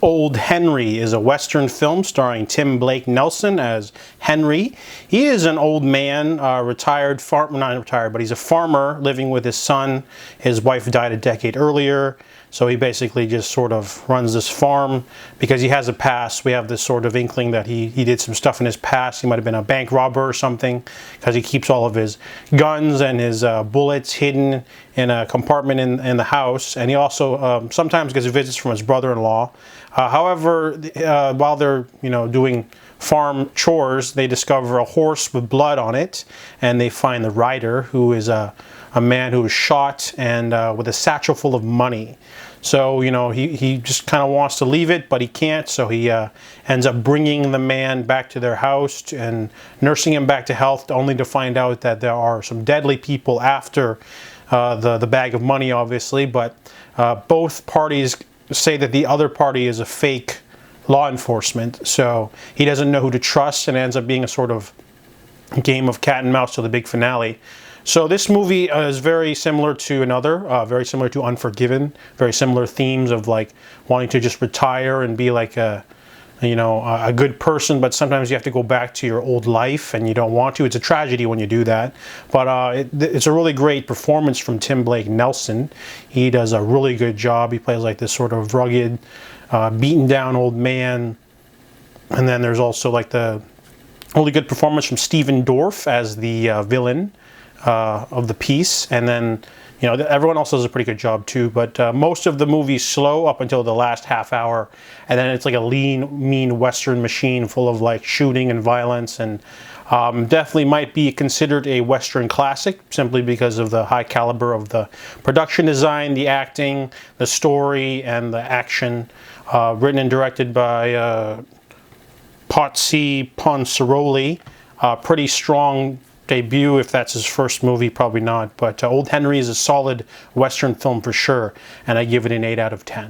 Old Henry is a Western film starring Tim Blake Nelson as Henry. He is an old man, not retired, but he's a farmer living with his son. His wife died a decade earlier, so he basically just sort of runs this farm because he has a past. We have this sort of inkling that he did some stuff in his past. He might have been a bank robber or something because he keeps all of his guns and his bullets hidden in a compartment in the house. And he also sometimes gets visits from his brother-in-law. However, while they're doing farm chores, they discover a horse with blood on it, and they find the rider, who is a man who was shot and with a satchel full of money. So he just kind of wants to leave it, but he can't. So he ends up bringing the man back to their house and nursing him back to health, only to find out that there are some deadly people after the bag of money, obviously. But both parties say that the other party is a fake law enforcement, so he doesn't know who to trust, and it ends up being a sort of game of cat and mouse to the big finale. So this movie is very similar to another, very similar to Unforgiven, very similar themes of like wanting to just retire and be like a good person, but sometimes you have to go back to your old life and you don't want to. It's a tragedy when you do that, but it's a really great performance from Tim Blake Nelson. He does a really good job. He plays like this sort of rugged, beaten down old man. And then there's also like the really good performance from Stephen Dorff as the villain of the piece. And then everyone else does a pretty good job too, but most of the movie's slow up until the last half hour, and then it's like a lean, mean Western machine full of like shooting and violence, and definitely might be considered a Western classic simply because of the high caliber of the production design, the acting, the story, and the action. Written and directed by Potsy Ponsaroli. Pretty strong debut. If that's his first movie, probably not, but Old Henry is a solid Western film for sure, and I give it an 8 out of 10.